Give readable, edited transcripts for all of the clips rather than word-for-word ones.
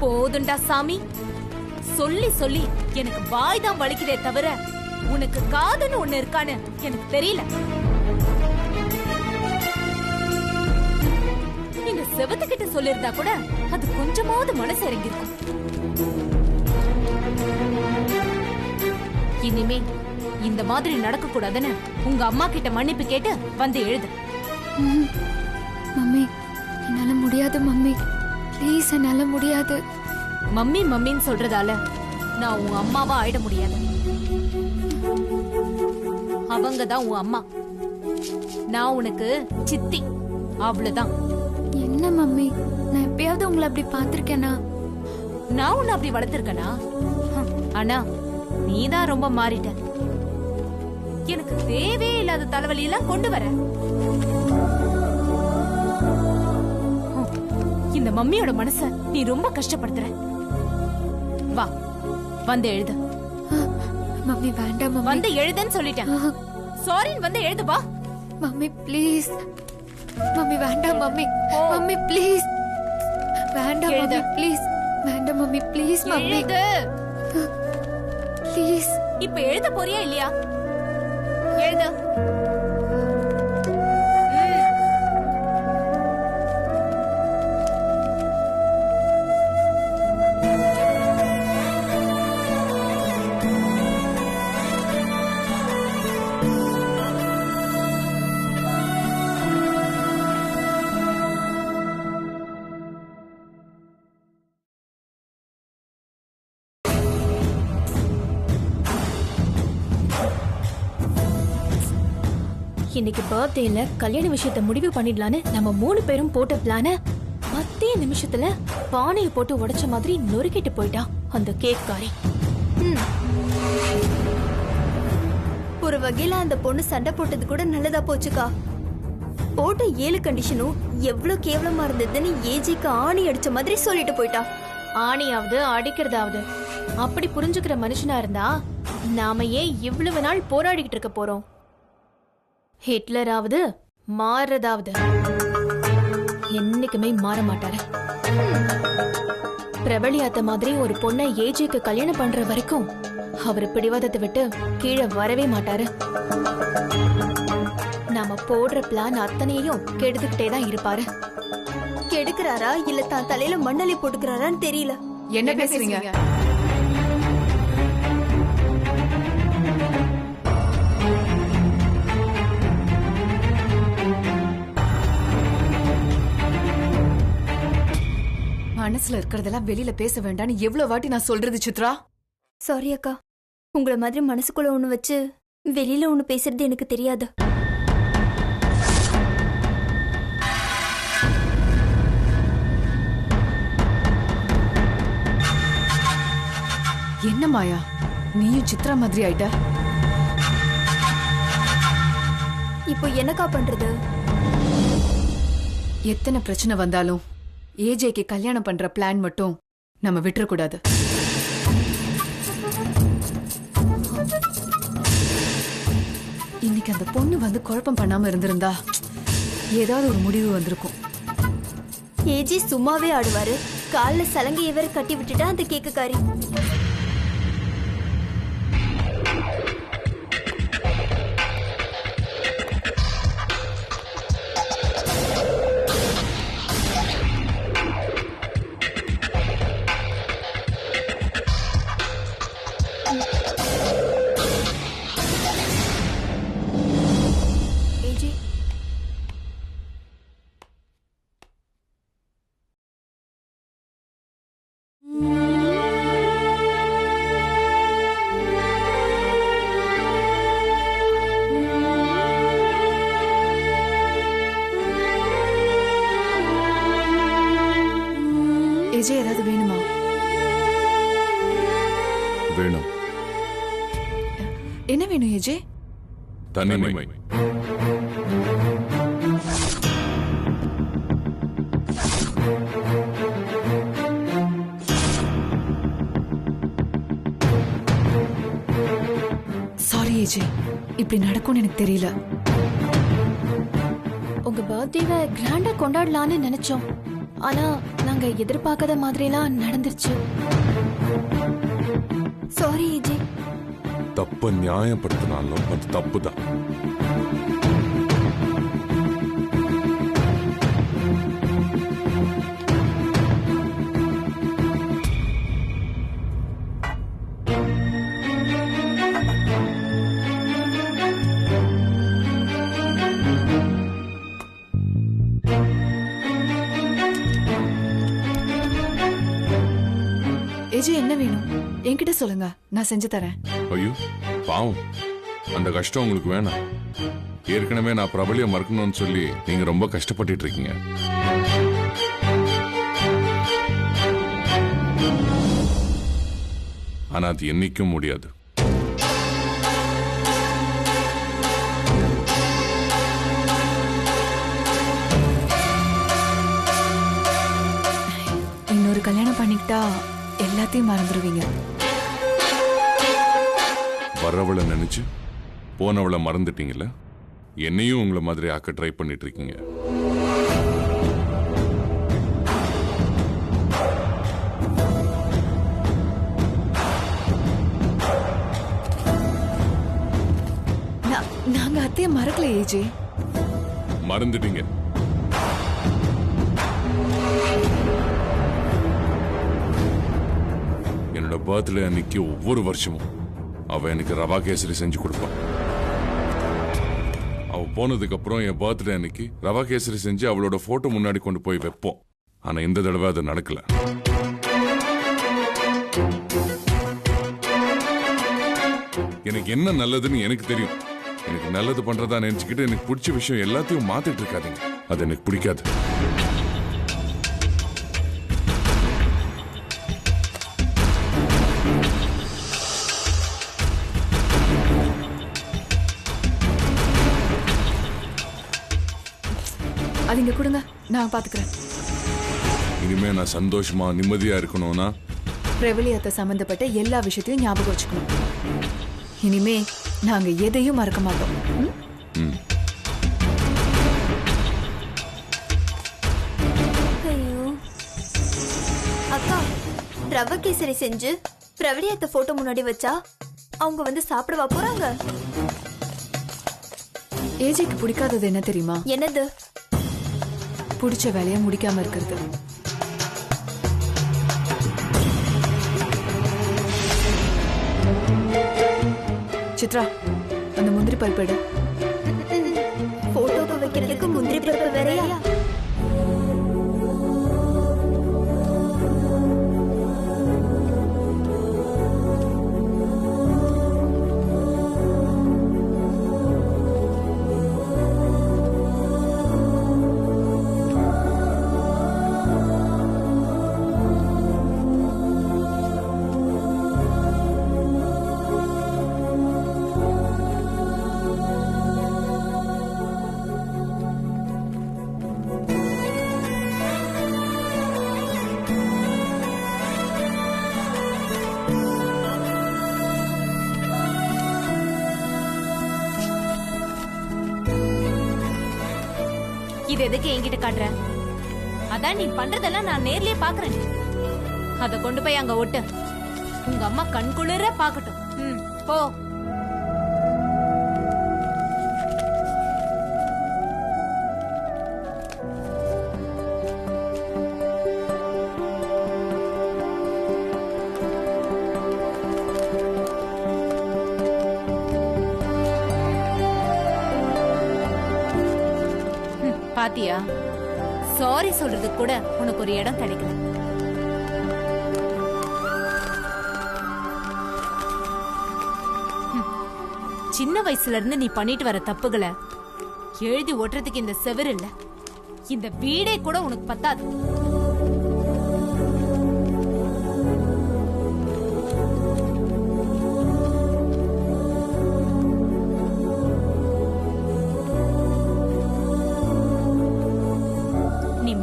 போதுண்டா சாமி, சொல்லி சொல்லி எனக்கு வாய் தான் வலிக்குதே தவிர உனக்கு காதுன்னு ஒண்ணு இருக்கான்னு எனக்கு தெரியல. நீங்க செவத்துக்கிட்ட சொல்லிருந்தா கூட அது கொஞ்சமாவது மனசு இறங்கிருக்கும். இனிமே இந்த மாதிரி நடக்க கூடாதுன்னு உங்க அம்மா கிட்ட மன்னிப்பு கேட்டு வந்து எழுது. மம்மி, என்னால முடியாது மம்மி, ப்ளீஸ், என்னால முடியாது. மம்மி மம்மின்னு சொல்றதால நான் உன் அம்மாவா ஆயிட முடியாது. அவங்க தான் உன் அம்மா, நான் உனக்கு சித்தி, அவ்வளவுதான். என்ன மம்மி, நான் எப்பயாவது உங்களை அப்படி பாத்திருக்கேனா? நான் உன்னை அப்படி வளர்த்திருக்கனா? ஆனா நீதான் ரொம்ப மாறிட்ட. எனக்கு தேவையே இல்லாத தலைவலி எல்லாம் கொண்டு வர. இந்த மம்மியோட மனச நீ ரொம்ப கஷ்டப்படுத்துற. வா, வந்து எழுது. மம்மி வேண்டாம் மம்மி. வந்து எழுதுன்னு சொல்லிட்டேன். சாரின்னு வந்து எழுது. வா மம்மி, ப்ளீஸ். மம்மி வேண்டாம் மம்மி. மம்மி ப்ளீஸ் வேண்டாம் மம்மி, ப்ளீஸ் வேண்டாம் மம்மி, ப்ளீஸ் மம்மி எழுது. ப்ளீஸ். இப்ப எழுத போறியா இல்லையா? எழுது. இன்னைக்கு பர்த்டேல கல்யாண விஷயத்தை முடிவு பண்ணிடலான்னு நம்ம 3 பேரும் போட்ட பிளான 10 நிமிஷத்துல பானையை போட்டு உடைச்ச மாதிரி நொறுக்கிட்டு போயிட்டா அந்த கேக் காரி. ஒரு வகையில அந்த பொண்ணு சண்டை போட்டது கூட நல்லதா போச்சுக்கா. போட்ட 7 கண்டிஷனும் எவ்வளவு கேவலமா இருந்ததுன்னு ஏஜிக்கு ஆணி அடிச்ச மாதிரி சொல்லிட்டு போயிட்டா. ஆணியாவது அடிக்கிறதாவது அப்படி புரிஞ்சுக்கிற மனுஷனா இருந்தா நாம ஏன் இவ்வளவு நாள் போராடிக்கிட்டு இருக்க போறோம்? ஹிட்லராவது மாறுறதாவது என்னைக்குமே மாற மாட்டாரு. பிரபலியாத்த மாதிரி ஒரு பொண்ணை ஏஜிக்கு கல்யாணம் பண்ற வரைக்கும் அவரு பிடிவாதத்தை விட்டு கீழே வரவே மாட்டாரு. நாம போடுற பிளான் அத்தனையும் கெடுத்துக்கிட்டே தான் இருப்பாரு. கெடுக்கிறாரா இல்ல தான் தலையில மண்ணலி போட்டுக்கிறாரான்னு தெரியல. என்ன பேசுறீங்க? மனசுல இருக்கிறதெல்லாம் வெளியில பேச வேண்டாம்னு எவ்வளவு வாட்டி நான் சொல்றது சித்ரா? சாரி அக்கா, உங்கள மாதிரி மனசுக்குள்ள ஒண்ணு வச்சு வெளியில ஒண்ணு பேசுறது எனக்கு தெரியாது. என்ன மாயா, நீயும் சித்ரா மாதிரி ஆயிட்ட. இப்போ என்னக்கா பண்றது? எத்தனை பிரச்சனை வந்தாலும் ஏஜேக்கு கல்யாணம் பண்ற பிளான் மட்டும் நம்ம விட்டுறக்கூடாது. இன்னைக்கு அந்த பொண்ணு வந்து குழப்பம் பண்ணாம இருந்திருந்தா ஏதாவது ஒரு முடிவு வந்திருக்கும். ஏஜி சும்மாவே ஆடுவாரு, கால்ல சலங்கையை வேற கட்டி விட்டுட்டா அந்த கேக்குக்காரி. ஏஜே, ஏதாவது வேணுமா? வேணும். என்ன வேணும் ஏஜே? தனிமை. சாரி ஏஜே, இப்படி நடக்கும்னு எனக்கு தெரியல. உங்க பர்த்டேவை கிராண்டா கொண்டாடலான்னு நினைச்சோம். ஆனா நாங்க எதிர்பார்க்காத மாதிரிலாம் நடந்துருச்சு. Sorry AJ. தப்ப நியாயப்படுத்தினாலும் அது தப்பு தான். ஏஜே என்ன வேணும் என்கிட்ட சொல்லுங்க, நான் செஞ்சு தரேன். ஐயோ பாவம், அந்த கஷ்டம் உங்களுக்கு வேணாம். ஏற்கனவே நான் பிரபலியம் மறக்கணும்னு சொல்லி நீங்க ரொம்ப கஷ்டப்பட்டுட்டு இருக்கீங்க. ஆனா அது என்னைக்கும் முடியாது. இன்னொரு கல்யாணம் பண்ணிக்கிட்டா எல்லாத்தையும் மறந்துடுவீங்க. வரவளை நினைச்சு போனவளை மறந்துட்டீங்கல்ல, என்னையும் உங்களை மாதிரி ஆக்க ட்ரை பண்ணிட்டு இருக்கீங்க. நாங்க அத்தைய மறக்கல ஏஜே. மறந்துட்டீங்க. என்னோட பர்த்டே அன்னைக்கு ஒவ்வொரு வருஷமும் அவ எனக்கு ரவா கேசரி செஞ்சு கொடுப்பான். அவ போனதுக்கு அப்புறம் என் பர்த்டே அன்னைக்கு ரவா கேசரி செஞ்சு அவளோட போட்டோ முன்னாடி கொண்டு போய் வைப்போம். ஆனா இந்த தடவை அது நடக்கல. எனக்கு என்ன நல்லதுன்னு எனக்கு தெரியும். எனக்கு நல்லது பண்றதா நினைச்சுக்கிட்டு எனக்கு பிடிச்ச விஷயம் எல்லாத்தையும் மாத்திட்டு இருக்காதீங்க. அது எனக்கு பிடிக்காது. அது இங்க கொடுங்க, நான் பாத்துக்கிறேன். இனிமே நான் சந்தோஷமா நிம்மதியா இருக்கணும்னா பிரபலியத்தை சம்பந்தப்பட்ட எல்லா விஷயத்தையும் ஞாபகம் வச்சுக்கணும். இனிமே நாங்க எதையும் மறக்க மாட்டோம். ஐயோ அக்கா, ரவ கேசரி செஞ்சு பிரபலியத்தை போட்டோ முன்னாடி வச்சா அவங்க வந்து சாப்பிடவா போறாங்க? ஏஜேக்கு பிடிக்காதது என்ன தெரியுமா? என்னது? பிடிச்ச வேலையை முடிக்காம இருக்கிறது. சித்ரா, அந்த முந்திரி பருப்பு எடு. போட்டோக்கு வைக்கிறதுக்கு முந்திரி பருப்பு வேறையா? இது எதுக்கு என்கிட்ட காட்டுற? அதான் நீ பண்றதெல்லாம் நான் நேர்லயே பாக்குறேன். அத கொண்டு போய் அங்க ஒட்டு. உங்க அம்மா கண் குளிர பாக்கட்டும். போ. பாத்தியா, சாரி சொல்றதுக்கு கூட உனக்கு ஒரு இடம் கிடைக்கல. சின்ன வயசுல இருந்து நீ பண்ணிட்டு வர தப்புகளை எழுதி ஓட்டுறதுக்கு இந்த செவர் இல்ல, இந்த வீடே கூட உனக்கு பத்தாது.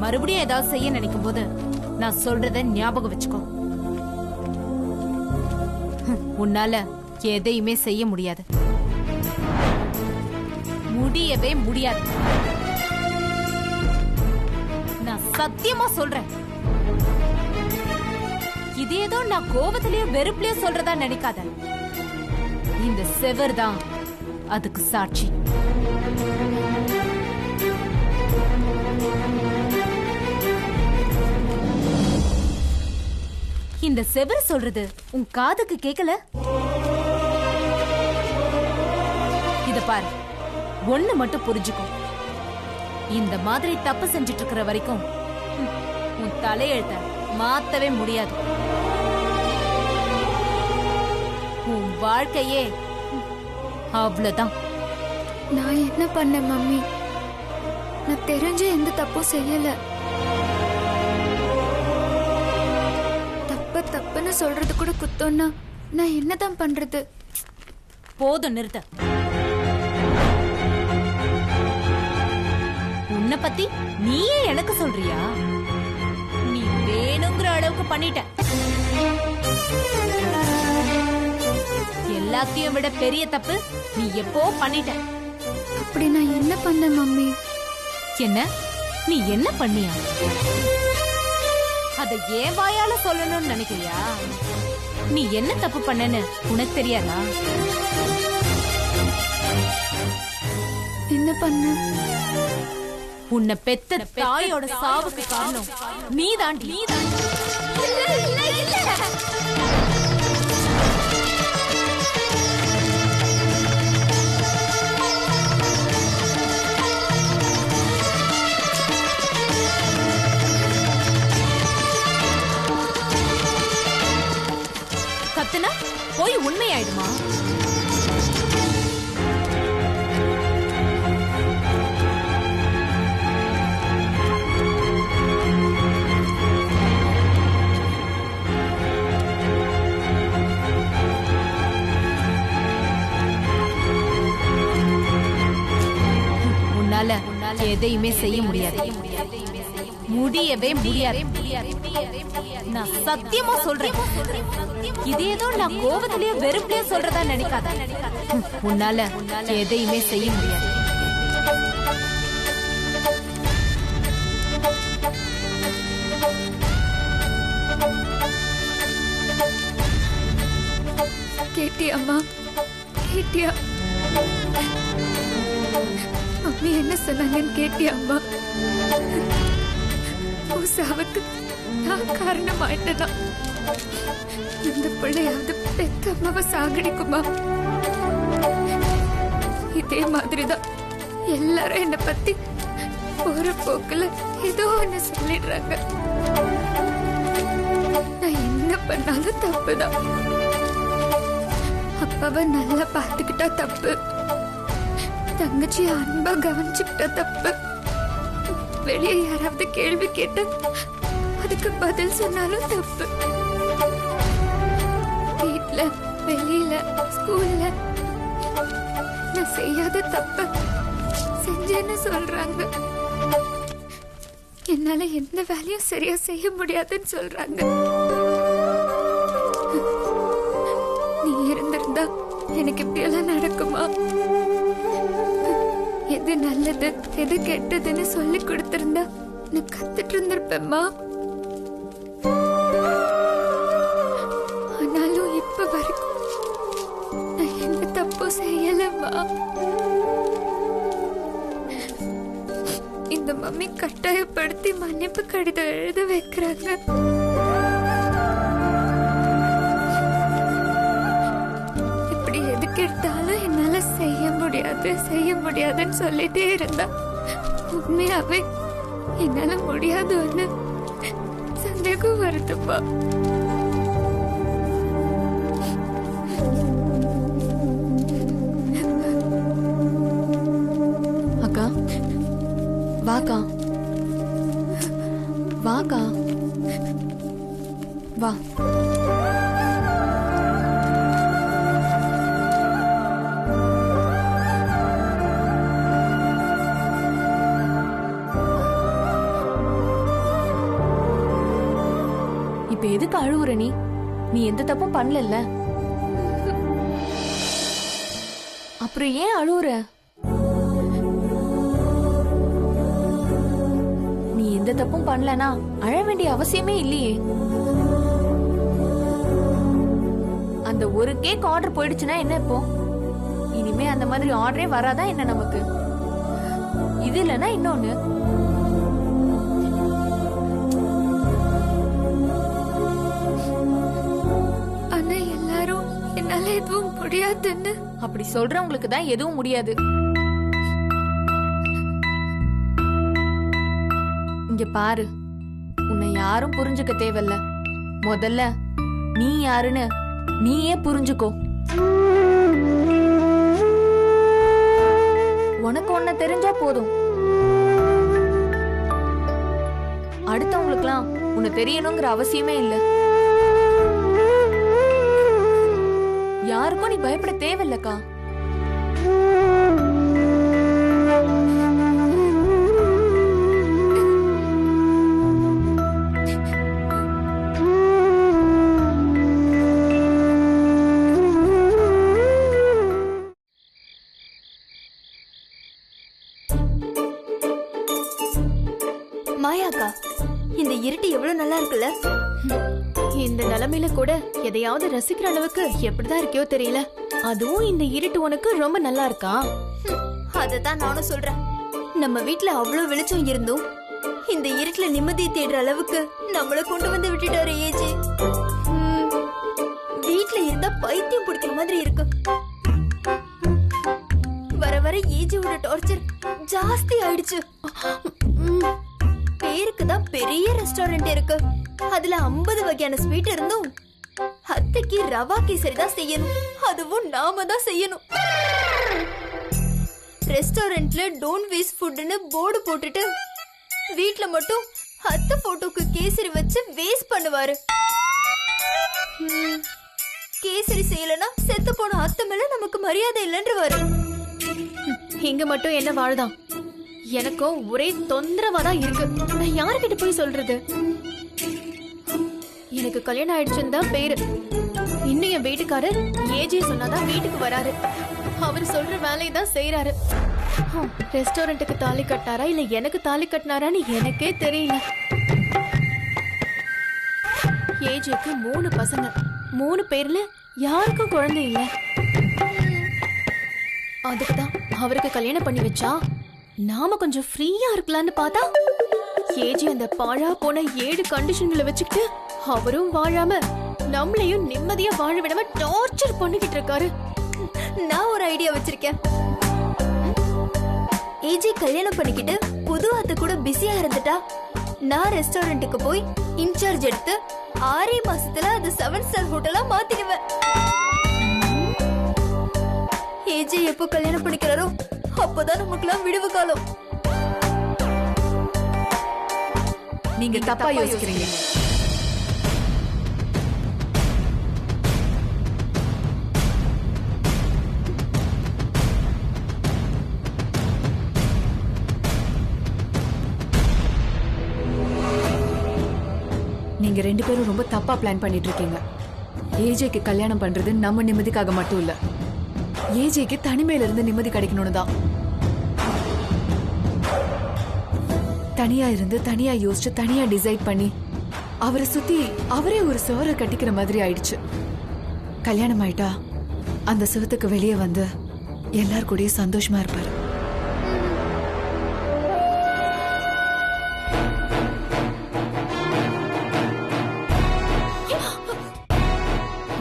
மறுபடியும் ஏதாவது செய்ய நினைக்கும் போது நான் சொல்றத ஞாபகம் வச்சுக்கோ. உன்னால எதையுமே செய்ய முடியாது, முடியவே முடியாது. நான் சத்தியமா சொல்றேன். இது ஏதோ நான் கோபத்திலேயே வெறுப்புலயே சொல்றதா நினைக்காத. இந்த செவர் தான் அதுக்கு சாட்சி. இந்த செவர் சொல்றது உன் காதுக்கு கேக்கல? இத பாரு, ஒண்ணு மட்டும் புரிஞ்சுக்கும். இந்த மாதிரி தப்பு செஞ்சுட்டு இருக்கிற வரைக்கும் உன் தலையெழுத்த மாத்தவே முடியாது. உன் வாழ்க்கையே அவ்வளவுதான். நான் என்ன பண்ணேன் மம்மி? நான் தெரிஞ்சு எந்த தப்பும் செய்யல. தப்புன்னு சொல்றது கூட குத்தம்னா நான் என்னதான் பண்றது? போதும், நிறுத்த. உன்னை பத்தி நீயே எனக்கு சொல்றியா? நீ வேணுங்கிற அளவுக்கு பண்ணிட்ட. எல்லாத்தையும் விட பெரிய தப்பு நீ எப்போ பண்ணிட்ட. அப்படி நான் என்ன பண்ணேன் மம்மி? என்ன? நீ என்ன பண்ணியா? அத ஏன் வாயால சொல்லணும்னு நினைக்கிறியா? நீ என்ன தப்பு பண்ணன்னு உனக்கு தெரியாதா? என்ன பண்ண? உன்னை பெத்த தாயோட சாவுக்கு காரணம் நீதாண்டி. கத்துனா போய் உண்மையாயிடுமா? உன்னால எதையுமே செய்ய முடியாது. முடியவே முடியாது. நான் சத்தியமா சொல்றேன். இது ஏதோ நான் கோபத்திலேயே வெறுப்புலயே சொல்றதா நினைக்காத. உன்னால எதையுமே செய்ய முடியாது. கேட்டியாம்மா? கேட்டியா? மம்மி என்ன சொன்னாங்கன்னு கேட்டியாம்மா? உன் சாவுக்கு நான் காரணமாயிட்டேனா? இந்த பிள்ளையாவது பெத்த அம்மாவை சாகடிக்குமா? இதே மாதிரிதான் எல்லாரும் என்ன பத்தி போற போக்குல ஏதோ ஒண்ணு சொல்லிடுறாங்க. நான் என்ன பண்ணாலும் தப்புதான். அப்பாவை நல்லா பாத்துக்கிட்டா தப்பு, தங்கச்சி அன்பா கவனிச்சுக்கிட்டா தப்பு, வெளியே யாராவது கேள்வி கேட்டு அதுக்கு பதில் சொன்னாலும் தப்பு, வீட்ல வெளியில ஸ்கூல்ல நான் செய்யாத தப்பு செஞ்சேன்னு சொல்றாங்க. என்னால எந்த வேலையும் சரியா செய்ய முடியாதுன்னு சொல்றாங்க. நீ இருந்திருந்தா எனக்கு இப்படி எல்லாம் நடக்குமா? எது நல்லது எது கெட்டதுன்னு சொல்லி கொடுத்திருந்தா நான் கத்துட்டு இருந்திருப்பேம்மா. ஆனாலும் இப்ப வரைக்கும் நான் எந்த தப்பும் செய்யலம்மா. இந்த மம்மி கட்டாயப்படுத்தி மன்னிப்பு கடிதம் எழுத வைக்கிறாங்க. இப்படி எதுக்கு எடுத்தாலும் என்னால செய்ய முடியாதுன்னு சொல்லிட்டே இருந்தா உண்மையாவே என்னால முடியாதுன்னு சந்தேகம் வருதுப்பா. அக்கா வாக்கா, வாக்கா வா. இப்ப எதுக்கு அழுவுற? நீ எந்த தப்பும் பண்ணல. அப்புறம் ஏன் அழுவுற? நீ எந்த எந்த தப்பும் பண்ணலனா அழ வேண்டிய அவசியமே இல்லையே. அந்த ஒரு கேக் ஆர்டர் போயிடுச்சுன்னா என்ன இப்போ? இனிமே அந்த மாதிரி ஆர்டரே வராதா என்ன நமக்கு? இது இல்லனா இன்னொன்னு. ஆனா எல்லாரும் என்னால எதுவும் முடியாதுன்னு. அப்படி சொல்றவங்களுக்கு தான் எதுவும் முடியாது. இங்க பாரு, உன்னை யாரும் புரிஞ்சுக்க தேவையில்ல. முதல்ல நீ யாருன்னு நீயே புரிஞ்சுக்கோ. உனக்கு ஒன்ன தெரிஞ்சா போதும். அடுத்தவங்களுக்குலாம் உன்னை தெரியணுங்கிற அவசியமே இல்ல. யாருக்கும் நீ பயப்பட தேவையில்லக்கா. மாயாக்கா, இந்த இருட்டு எவ்வளவு நல்லா இருக்குல்ல. இந்த நிலைமையில கூட எதையாவது ரசிக்கிற அளவுக்கு எப்படிதான் இருக்கியோ தெரியல. அதுவும் இந்த இருட்டு உனக்கு ரொம்ப நல்லா இருக்கா? அததான் நானும் சொல்றேன். நம்ம வீட்ல அவ்வளவு வெளிச்சம் இருந்தும் இந்த இருட்டுல நிம்மதியை தேடுற அளவுக்கு நம்மள கொண்டு வந்து விட்டுட்டாரு ஏஜி. வீட்ல இருந்தா பைத்தியம் பிடிக்கிற மாதிரி இருக்கு. வர வர ஏஜியோட டார்ச்சர் ஜாஸ்தி ஆயிடுச்சு. பேருக்கு தான் பெரிய ரெஸ்டாரண்ட் இருக்கு. அதுல 50 வகையான ஸ்வீட் இருந்தும் அத்தைக்கு ரவா கேசரி தான் செய்யணும். அதுவும் நாம தான் செய்யணும். ரெஸ்டாரண்ட்ல டோன்ட் வேஸ்ட் ஃபுட்னு போர்டு போட்டுட்டு வீட்ல மட்டும் அத்தை போட்டோக்கு கேசரி வச்சு வேஸ்ட் பண்ணுவாரு. கேசரி செய்யலனா செத்து போன அத்தை மேல நமக்கு மரியாதை இல்லைன்றவாரு. இங்க மட்டும் என்ன வாழ்தான்? எனக்கும் ஒரே தொந்தரவா தான் இருக்கு. நான் யாருக்கிட்ட போய் சொல்றது? எனக்கு கல்யாணம் ஆயிடுச்சுன்னு தான் பேரு. இன்னும் என் வீட்டுக்காரர் ஏஜே சொன்னாதான் வீட்டுக்கு வராரு. அவர் சொல்ற வேலையை தான் செய்யறாரு. ரெஸ்டாரண்ட்டுக்கு தாலி கட்டினாரா இல்ல எனக்கு தாலி கட்டினாரான்னு எனக்கே தெரியல. ஏஜேக்கு 3 பசங்க. 3 பேர்ல யாருக்கும் குழந்தை இல்ல. அதுக்குதான் அவருக்கு கல்யாணம் பண்ணி வச்சா நாம கொஞ்சம் ஃப்ரீயா இருக்கலாம்னு பார்த்தா ஏஜி அந்த பாழா போன 7 கண்டிஷன்களை வச்சுக்கிட்டு அவரும் வாழாம நம்மளையும் நிம்மதியா வாழ விடாம டார்ச்சர் பண்ணிக்கிட்டு இருக்காரு. நான் ஒரு ஐடியா வச்சிருக்கேன். ஏஜி கல்யாணம் பண்ணிக்கிட்டு புது அத்தை கூட பிஸியா இருந்துட்டா நான் ரெஸ்டாரண்ட்டுக்கு போய் இன்சார்ஜ் எடுத்து 6 மாசத்துல அது 7 ஸ்டார் ஹோட்டலா மாத்திடுவேன். ஏஜி எப்போ கல்யாணம் பண்ணிக்கிறாரோ அப்பதான் நமக்குலாம் விடுவு காலம். நீங்க தப்பா யோசிக்கிறீங்க. நீங்க 2 பேரும் ரொம்ப தப்பா பிளான் பண்ணிட்டு இருக்கீங்க. ஏஜேக்கு கல்யாணம் பண்றது நம்ம நிம்மதிக்காக மட்டும் இல்ல, ஏஜேக்கு தனிமையில இருந்து நிம்மதி கிடைக்கணும்னு தான். தனியா இருந்து தனியா யோசிச்சு தனியா டிசைட் பண்ணி அவரை சுத்தி அவரே ஒரு சுவரை கட்டிக்கிற மாதிரி ஆயிடுச்சு. கல்யாணம் ஆயிட்டா அந்த சுவத்துக்கு வெளியே வந்து எல்லார் கூடயும் சந்தோஷமா இருப்பாரு.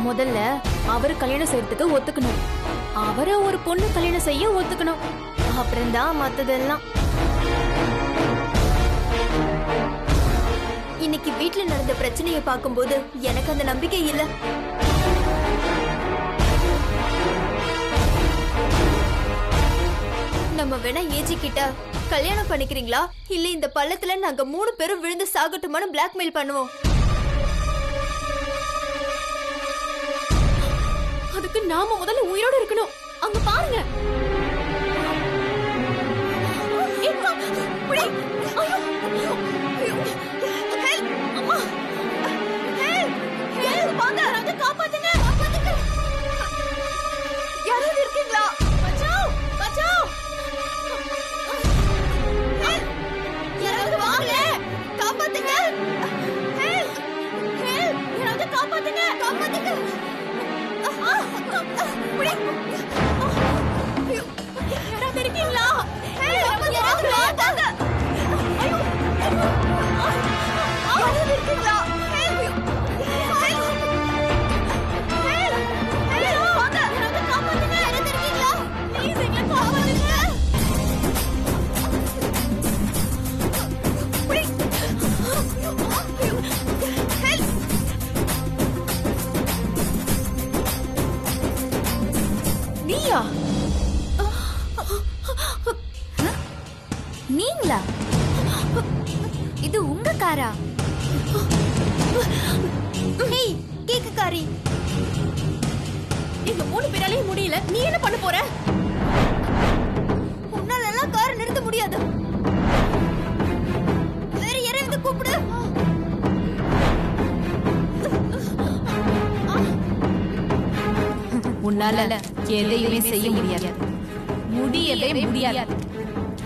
முதல்ல அவரு கல்யாணம் செய்யறதுக்கு ஒத்துக்கணும். அவரை ஒரு பொண்ணு கல்யாணம் செய்ய ஒத்துக்கணும். அப்புறம் தான் மத்ததெல்லாம். இன்னைக்கு வீட்ல நடந்த பிரச்சனையை பார்க்கும்போது எனக்கு அந்த நம்பிக்கை இல்ல. நம்ம வேணா ஏஜி கிட்ட கல்யாணம் பண்ணிக்கிறீங்களா இல்ல இந்த பள்ளத்துல நாங்க 3 பேரும் விழுந்து சாகட்டுமான்னு பிளாக்மெயில் பண்ணுவோம். அதுக்கு நாம முதல்ல உயிரோட இருக்கணும். அங்க பாருங்க. யாராவது இருக்கீங்களா? யாராவது வாங்க. காப்பாத்துங்க. யாராவது இருக்கீங்களா? யாராவது வாங்க. யாராவது இருக்கீங்களா? நீயா? நீங்களா? இது உங்க காரா? ஹேய் கேக்குக்காரி, எங்க 3 பேராலையும் முடியல. நீ என்ன பண்ண போற? உன்னால எல்லாம் கார் நிறுத்த முடியாது. வேற யாராவது கூப்பிடு. உன்னால எதையுமே செய்ய முடியாது. முடியவே முடியாது.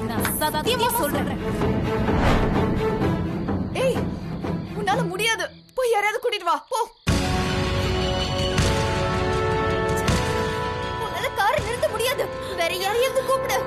நான் சத்தியமா சொல்றேன். ஏய், உன்னால முடியாது. போய் யாரையாவது கூட்டிட்டு வா போ. உன்னால கார் நிறுத்த முடியாது. வேற யாரையாவது கூப்பிடு.